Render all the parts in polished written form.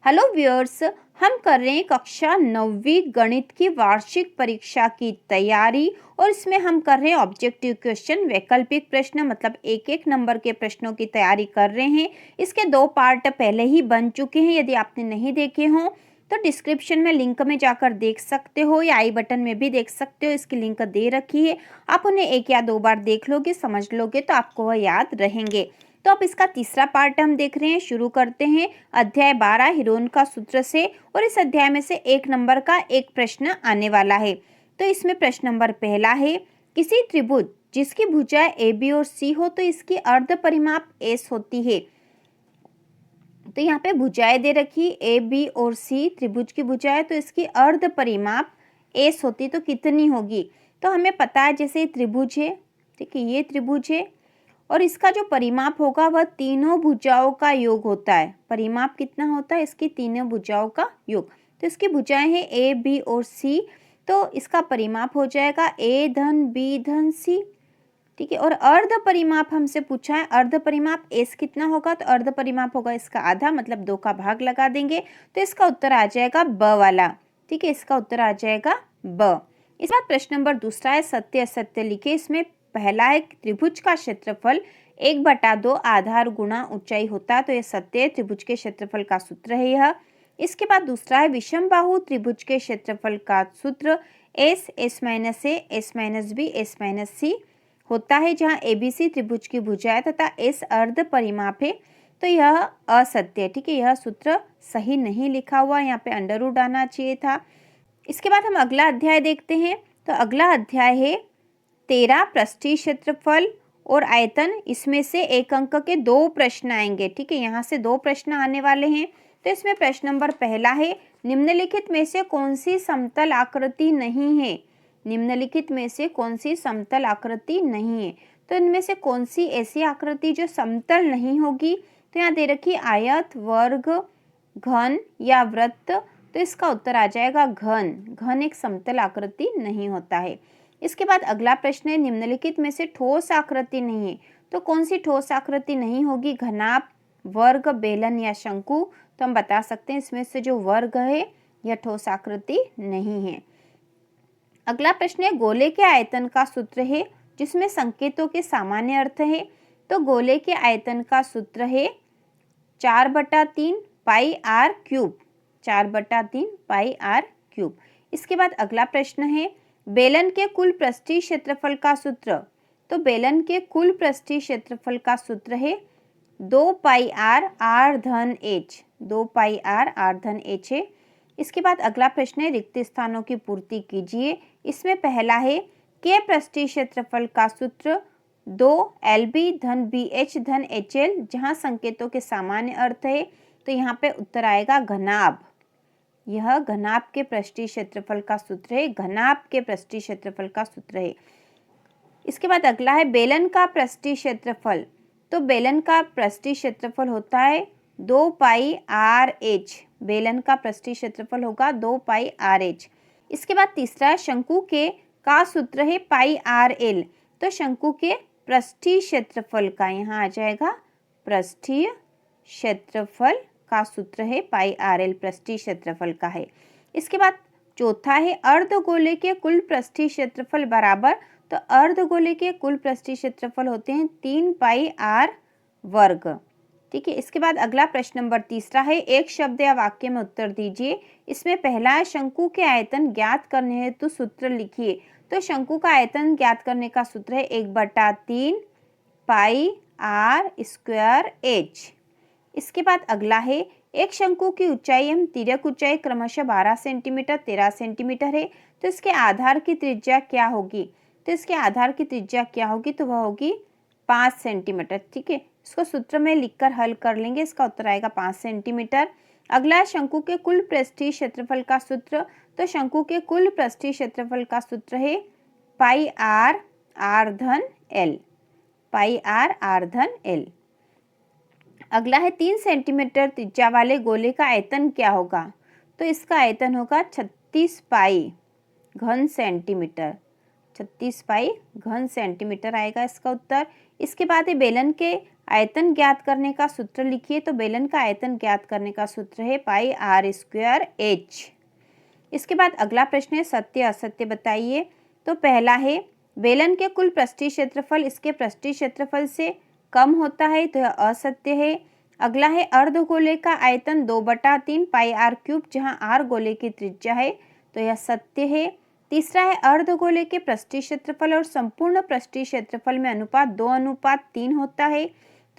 Hello viewers, हम कर रहे हैं कक्षा 9वीं गणित की वार्षिक परीक्षा की तैयारी और इसमें हम कर रहे हैं ऑब्जेक्टिव क्वेश्चन, वैकल्पिक प्रश्न, मतलब एक एक नंबर के प्रश्नों की तैयारी कर रहे हैं। इसके 2 पार्ट पहले ही बन चुके हैं। यदि आपने नहीं देखे हों तो डिस्क्रिप्शन में लिंक में जाकर देख सकते हो या आई बटन में भी देख सकते हो, इसकी लिंक दे रखी है। आप उन्हें 1 या 2 बार देख लोगे, समझ लोगे तो आपको वह याद रहेंगे। तो अब इसका तीसरा पार्ट हम देख रहे हैं। शुरू करते हैं अध्याय 12 हीरोइन का सूत्र से, और इस अध्याय में से 1 नंबर का एक प्रश्न आने वाला है। तो इसमें प्रश्न नंबर पहला है, किसी त्रिभुज जिसकी भुजाएं ए बी और सी हो तो इसकी अर्ध परिमाप एस होती है। तो यहाँ पे भुजाएं दे रखी ए बी और सी, त्रिभुज की भुजाएं, तो इसकी अर्ध परिमाप एस होती तो कितनी होगी। तो हमें पता है जैसे त्रिभुज है, ठीक है, ये त्रिभुज है और इसका जो परिमाप होगा वह तीनों भुजाओं का योग होता है। परिमाप कितना होता है, इसकी तीनों भुजाओं का योग। तो इसकी भुजाएं हैं ए बी और सी, तो इसका परिमाप हो जाएगा ए धन बी धन सी, ठीक है। और अर्ध परिमाप हमसे पूछा है, अर्ध परिमाप एस कितना होगा, तो अर्ध परिमाप होगा इसका आधा, मतलब 2 का भाग लगा देंगे तो इसका उत्तर आ जाएगा ब वाला, ठीक है, इसका उत्तर आ जाएगा ब। इस बार प्रश्न नंबर दूसरा है, सत्य असत्य लिखे। इसमें पहला है त्रिभुज का क्षेत्रफल 1/2 आधार गुणा ऊंचाई होता है, तो यह सत्य है, त्रिभुज के क्षेत्रफल का सूत्र है यह। इसके बाद दूसरा है विषम बाहु त्रिभुज के क्षेत्रफल का सूत्र S S minus A S minus B S minus C होता है, जहाँ एबीसी त्रिभुज की भुजाएं तथा एस अर्ध परिमाप है, तो यह असत्य है, ठीक है, यह सूत्र सही नहीं लिखा हुआ, यहाँ पे अंडर रूट आना चाहिए था। इसके बाद हम अगला अध्याय देखते हैं। तो अगला अध्याय है 13 पृष्ठीय क्षेत्रफल और आयतन। इसमें से 1 अंक के 2 प्रश्न आएंगे, ठीक है, यहाँ से 2 प्रश्न आने वाले हैं। तो इसमें प्रश्न नंबर पहला है, निम्नलिखित में से कौन सी समतल आकृति नहीं है। निम्नलिखित में से कौन सी समतल आकृति नहीं है, तो इनमें से कौन सी ऐसी आकृति जो समतल नहीं होगी। तो यहाँ दे रखी आयत, वर्ग, घन या वृत्त, तो इसका उत्तर आ जाएगा घन। घन एक समतल आकृति नहीं होता है। इसके बाद अगला प्रश्न है, निम्नलिखित में से ठोस आकृति नहीं है, तो कौन सी ठोस आकृति नहीं होगी, घनाभ, वर्ग, बेलन या शंकु। तो हम बता सकते हैं इसमें से जो वर्ग है यह ठोस आकृति नहीं है। अगला प्रश्न है, गोले के आयतन का सूत्र है, जिसमें संकेतों के सामान्य अर्थ है। तो गोले के आयतन का सूत्र है 4/3 pi R cube, 4/3 pi R cube. इसके बाद अगला प्रश्न है, बेलन के कुल पृष्ठीय क्षेत्रफल का सूत्र। तो बेलन के कुल पृष्ठीय क्षेत्रफल का सूत्र है 2 पाई आर आर धन एच, 2 पाई आर आर धन एच है। इसके बाद अगला प्रश्न है, रिक्त स्थानों की पूर्ति कीजिए। इसमें पहला है, के पृष्ठीय क्षेत्रफल का सूत्र 2 एल बी धन बी एच धन एच एल, जहाँ संकेतों के सामान्य अर्थ है, तो यहाँ पे उत्तर आएगा घनाभ। यह घनाभ के पृष्ठीय क्षेत्रफल का सूत्र है, घनाभ के पृष्ठीय क्षेत्रफल का सूत्र है। इसके बाद अगला है, बेलन का पृष्ठीय क्षेत्रफल। तो बेलन का पृष्ठीय क्षेत्रफल होता है 2 पाई आर एच, बेलन का पृष्ठीय क्षेत्रफल होगा 2 पाई आर एच। इसके बाद तीसरा है, शंकु के का सूत्र है पाई आर एल। तो शंकु के पृष्ठीय क्षेत्रफल का यहाँ आ जाएगा पृष्ठीय क्षेत्रफल का सूत्र है पाई आर एल, पृष्ठीय क्षेत्रफल का है। इसके बाद चौथा है, अर्धगोले के कुल पृष्ठीय क्षेत्रफल बराबर। तो अर्धगोले के कुल पृष्ठीय क्षेत्रफल होते हैं 3 पाई आर वर्ग, ठीक है। इसके बाद अगला प्रश्न नंबर तीसरा है, एक शब्द या वाक्य में उत्तर दीजिए। इसमें पहला है, शंकु के आयतन ज्ञात करने हेतु सूत्र लिखिए। तो शंकु का आयतन ज्ञात करने का सूत्र है 1/3 पाई आर स्क्वायर एच। इसके बाद अगला है, एक शंकु की ऊंचाई एवं तिर्यक ऊंचाई क्रमशः 12 सेंटीमीटर 13 सेंटीमीटर है, तो इसके आधार की त्रिज्या क्या होगी। तो इसके आधार की त्रिज्या क्या होगी, तो वह होगी 5 सेंटीमीटर, ठीक है। इसको सूत्र में लिखकर हल कर लेंगे, इसका उत्तर आएगा 5 सेंटीमीटर। अगला है, शंकु के कुल पृष्ठीय क्षेत्रफल का सूत्र। तो शंकु के कुल पृष्ठीय क्षेत्रफल का सूत्र है पाई आर आर धन एल, पाई आर आर धन एल। अगला है, 3 सेंटीमीटर त्रिज्या वाले गोले का आयतन क्या होगा। तो इसका आयतन होगा 36 पाई घन सेंटीमीटर, 36 पाई घन सेंटीमीटर आएगा इसका उत्तर। इसके बाद है, बेलन के आयतन ज्ञात करने का सूत्र लिखिए। तो बेलन का आयतन ज्ञात करने का सूत्र है पाई आर स्क्वायर एच। इसके बाद अगला प्रश्न है सत्य असत्य बताइए। तो पहला है बेलन के कुल पृष्ठीय क्षेत्रफल इसके पृष्ठीय क्षेत्रफल से कम होता है, तो यह असत्य है। अगला है अर्धगोले का आयतन 2/3 पाई आर क्यूब, जहां आर गोले की त्रिज्या है, तो यह सत्य है। तीसरा है अर्धगोले के पृष्ठीय क्षेत्रफल और संपूर्ण पृष्ठीय क्षेत्रफल में अनुपात 2:3 होता है,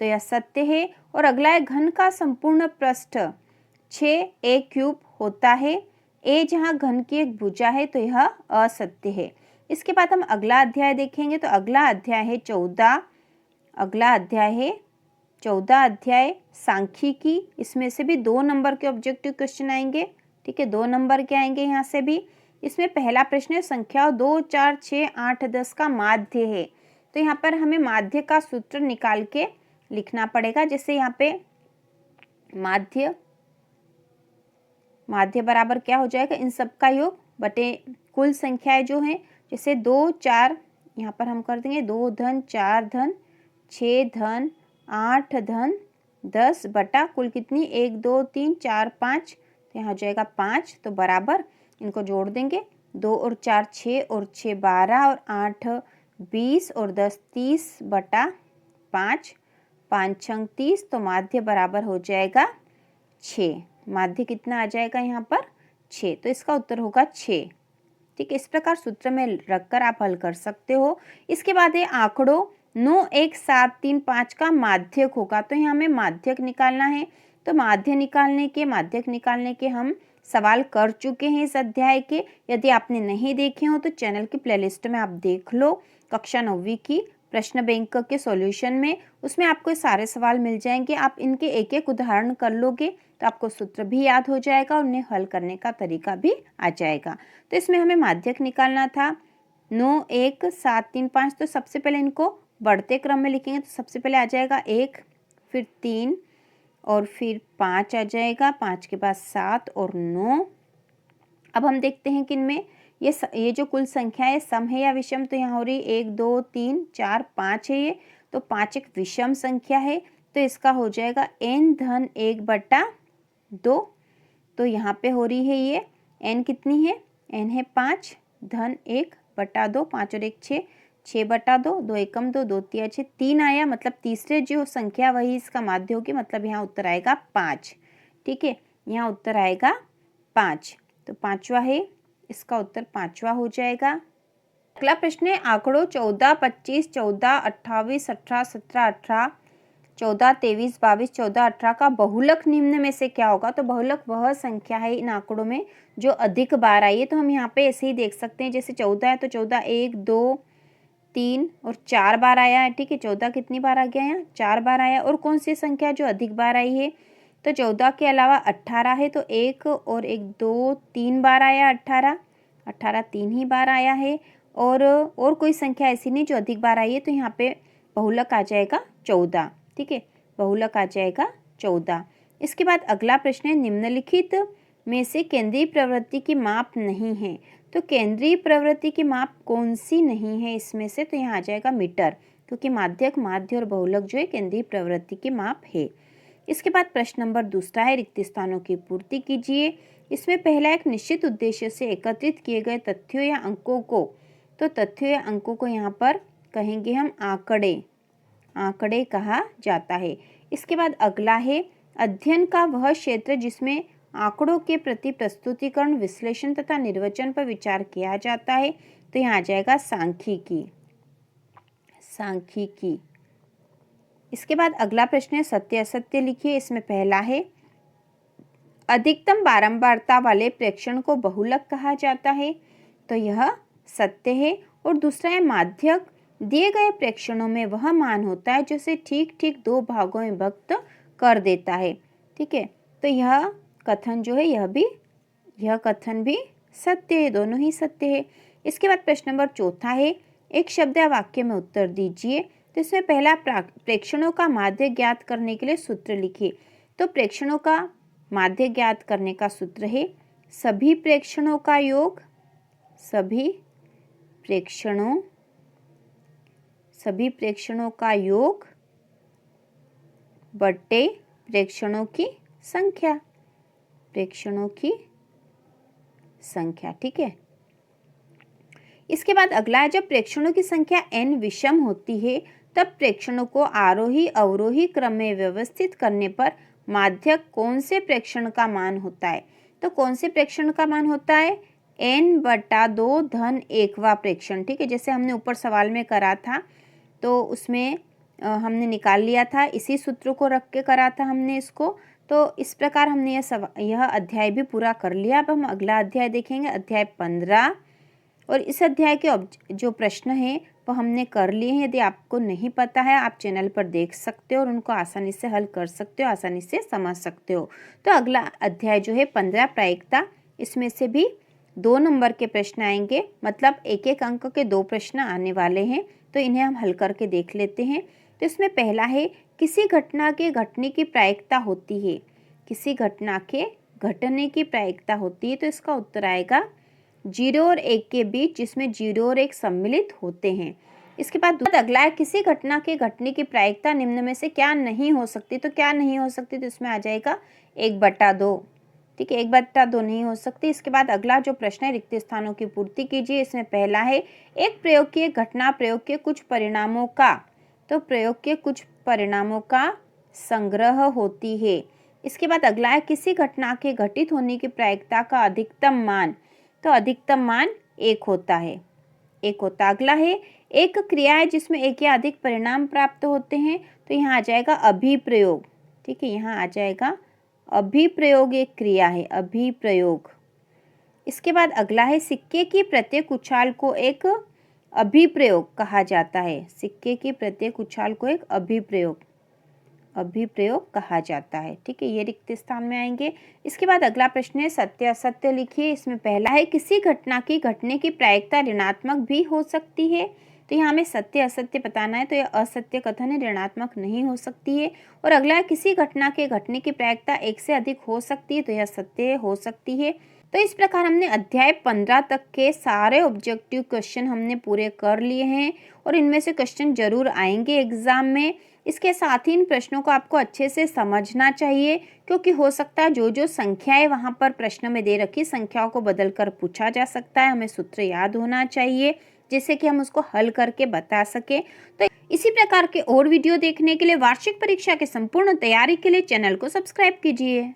तो यह सत्य है। और अगला है घन का संपूर्ण पृष्ठ 6a³ होता है, ए जहाँ घन की एक भुजा है, तो यह असत्य है। इसके बाद हम अगला अध्याय देखेंगे। तो अगला अध्याय है 14। अगला अध्याय है 14 अध्याय सांख्यिकी। इसमें से भी 2 नंबर के ऑब्जेक्टिव क्वेश्चन आएंगे, ठीक है, 2 नंबर के आएंगे यहाँ से भी। इसमें पहला प्रश्न है संख्या 2, 4, 6, 8, 10 का माध्य है। तो यहाँ पर हमें माध्य का सूत्र निकाल के लिखना पड़ेगा। जैसे यहाँ पे माध्य बराबर क्या हो जाएगा, इन सब का योग बटे कुल संख्याएं जो हैं, जैसे 2, 4 यहाँ पर हम कर देंगे 2 धन 4 धन 6 धन 8 धन 10 बटा कुल कितनी 1 2 3 4 5, तो यहाँ हो जाएगा 5। तो बराबर इनको जोड़ देंगे, 2 और 4 6 और 6 12 और 8 20 और 10 30 बटा 5, 5 छंग 30, तो माध्य बराबर हो जाएगा 6। माध्य कितना आ जाएगा यहाँ पर 6, तो इसका उत्तर होगा 6। ठीक है, इस प्रकार सूत्र में रखकर आप हल कर सकते हो। इसके बाद ये आंकड़ों 9, 1, 7, 3, 5 का माध्यक होगा। तो यहाँ हमें माध्यक निकालना है। तो माध्यक निकालने के हम सवाल कर चुके हैं इस अध्याय के। यदि आपने नहीं देखे हो तो चैनल की प्लेलिस्ट में आप देख लो, कक्षा 9वीं की प्रश्न बैंक के सॉल्यूशन में, उसमें आपको सारे सवाल मिल जाएंगे। आप इनके एक एक उदाहरण कर लोगे तो आपको सूत्र भी याद हो जाएगा और उन्हें हल करने का तरीका भी आ जाएगा। तो इसमें हमें माध्यक निकालना था 9, 1, 7, 3, 5। तो सबसे पहले इनको बढ़ते क्रम में लिखेंगे। तो सबसे पहले आ जाएगा 1, फिर 3 और फिर 5 आ जाएगा, 5 के बाद 7 और 9। अब हम देखते हैं कि इनमें ये जो कुल संख्या है सम है या विषम। तो यहाँ हो रही 1, 2, 3, 4, 5 है ये, तो 5 एक विषम संख्या है। तो इसका हो जाएगा n धन 1/2। तो यहाँ पे हो रही है ये n कितनी है, n है 5 धन 1/2, 5 और 1 6, 6/2, 2 एकम 2, 2 तिया 6, 3 आया, मतलब तीसरे जो संख्या वही इसका माध्य होगी, मतलब यहाँ उत्तर आएगा 5। ठीक है, यहाँ उत्तर आएगा 5। तो 5वां है, इसका उत्तर 5वां हो जाएगा। अगला प्रश्न है आंकड़ों 14, 25, 14, 28, 18, 17, 18, 14, 23, 22, 14, 18 का बहुलक निम्न में से क्या होगा। तो बहुलक वह संख्या है इन आंकड़ों में जो अधिक बार आई है। तो हम यहाँ पे ऐसे ही देख सकते हैं, जैसे 14 है तो 14 1, 2, 3 और 4 बार आया है। ठीक है, 14 कितनी बार आ गया यहाँ, 4 बार आया। और कौन सी संख्या जो अधिक बार आई है, तो 14 के अलावा 18 है, तो 1 और 1 2 3 बार आया 18, 18 3 ही बार आया है। और कोई संख्या ऐसी नहीं जो अधिक बार आई है, तो यहाँ पे बहुलक आ जाएगा 14। ठीक है, बहुलक आ जाएगा 14। इसके बाद अगला प्रश्न है निम्नलिखित में से केंद्रीय प्रवृत्ति की माप नहीं है। तो केंद्रीय प्रवृत्ति की माप कौन सी नहीं है इसमें से, तो यहाँ आ जाएगा मीटर, क्योंकि माध्यक, माध्य और बहुलक जो है केंद्रीय प्रवृत्ति की माप है। इसके बाद प्रश्न नंबर दूसरा है रिक्त स्थानों की पूर्ति कीजिए। इसमें पहला एक निश्चित उद्देश्य से एकत्रित किए गए तथ्यों या अंकों को, तो तथ्यों या अंकों को यहाँ पर कहेंगे हम आंकड़े कहा जाता है। इसके बाद अगला है अध्ययन का वह क्षेत्र जिसमें आंकड़ों के प्रति प्रस्तुतिकरण, विश्लेषण तथा निर्वचन पर विचार किया जाता है। तो यहाँ आ जाएगा सांख्यिकी। इसके बाद अगला प्रश्न है सत्य असत्य लिखिए। इसमें पहला है अधिकतम बारंबारता वाले प्रेक्षण को बहुलक कहा जाता है, तो यह सत्य है। और दूसरा है माध्यक दिए गए प्रेक्षणों में वह मान होता है जो इसे ठीक ठीक 2 भागों में विभक्त कर देता है। ठीक है, तो यह कथन जो है यह कथन भी सत्य है, दोनों ही सत्य है। इसके बाद प्रश्न नंबर चौथा है एक शब्द या वाक्य में उत्तर दीजिए। तो इसमें पहला प्रेक्षणों का माध्य ज्ञात करने के लिए सूत्र लिखिए। तो प्रेक्षणों का माध्य ज्ञात करने का सूत्र है सभी प्रेक्षणों का योग, सभी प्रेक्षणों का योग बटे प्रेक्षणों की संख्या, प्रेक्षणों की संख्या। ठीक है, इसके बाद अगला है, जब प्रेक्षणों की संख्या n विषम होती है तब प्रेक्षणों को आरोही अवरोही क्रम में व्यवस्थित करने पर माध्यक कौन से प्रेक्षण का मान होता है? तो कौन से प्रेक्षण का मान होता है? n/2 धन 1वां प्रेक्षण। ठीक है, जैसे हमने ऊपर सवाल में करा था तो उसमें हमने निकाल लिया था, इसी सूत्र को रख के करा था हमने इसको। तो इस प्रकार हमने यह अध्याय भी पूरा कर लिया। अब हम अगला अध्याय देखेंगे, अध्याय 15। और इस अध्याय के जो प्रश्न हैं वो हमने कर लिए हैं। यदि आपको नहीं पता है आप चैनल पर देख सकते हो और उनको आसानी से हल कर सकते हो, आसानी से समझ सकते हो। तो अगला अध्याय जो है 15 प्रायिकता, इसमें से भी 2 नंबर के प्रश्न आएंगे, मतलब 1-1 अंक के 2 प्रश्न आने वाले हैं। तो इन्हें हम हल करके देख लेते हैं। तो इसमें पहला है, किसी घटना के घटने की प्रायिकता होती है, किसी घटना के घटने की प्रायिकता होती है। तो इसका उत्तर आएगा 0 और 1 के बीच, जिसमें 0 और 1 सम्मिलित होते हैं। इसके बाद अगला है, किसी घटना के घटने की प्रायिकता निम्न में से क्या नहीं हो सकती? तो क्या नहीं हो सकती? तो इसमें आ जाएगा 1/2। ठीक है, 1/2 नहीं हो सकती। इसके बाद अगला जो प्रश्न है, रिक्त स्थानों की पूर्ति कीजिए। इसमें पहला है, एक प्रयोग की घटना प्रयोग के कुछ परिणामों का, तो प्रयोग के कुछ परिणामों का संग्रह होती है। इसके बाद अगला है, किसी घटना के घटित होने की प्रायिकता का अधिकतम मान, तो अधिकतम मान 1 होता है, 1 होता। अगला है, एक क्रिया है जिसमें एक या अधिक परिणाम प्राप्त होते हैं। तो यहाँ आ जाएगा अभिप्रयोग। ठीक है, यहाँ आ जाएगा अभिप्रयोग, एक क्रिया है अभिप्रयोग। इसके बाद अगला है, सिक्के की प्रत्येक उछाल को एक अभिप्रयोग कहा जाता है। सिक्के की प्रत्येक उछाल को एक अभिप्रयोग कहा जाता है। ठीक है, ये रिक्त स्थान में आएंगे। इसके बाद अगला प्रश्न है, सत्य असत्य लिखिए। इसमें पहला है, किसी घटना की घटने की प्रायिकता ऋणात्मक भी हो सकती है। तो यहाँ हमें सत्य असत्य बताना है, तो यह असत्य कथन है, ऋणात्मक नहीं हो सकती है। और अगला है, किसी घटना के घटने की प्रायिकता 1 से अधिक हो सकती है। तो यह सत्य हो सकती है। तो इस प्रकार हमने अध्याय 15 तक के सारे ऑब्जेक्टिव क्वेश्चन हमने पूरे कर लिए हैं और इनमें से क्वेश्चन जरूर आएंगे एग्जाम में। इसके साथ ही इन प्रश्नों को आपको अच्छे से समझना चाहिए, क्योंकि हो सकता है जो संख्याएं वहाँ पर प्रश्न में दे रखी संख्याओं को बदलकर पूछा जा सकता है। हमें सूत्र याद होना चाहिए जिससे कि हम उसको हल करके बता सके। तो इसी प्रकार के और वीडियो देखने के लिए, वार्षिक परीक्षा के संपूर्ण तैयारी के लिए चैनल को सब्सक्राइब कीजिए।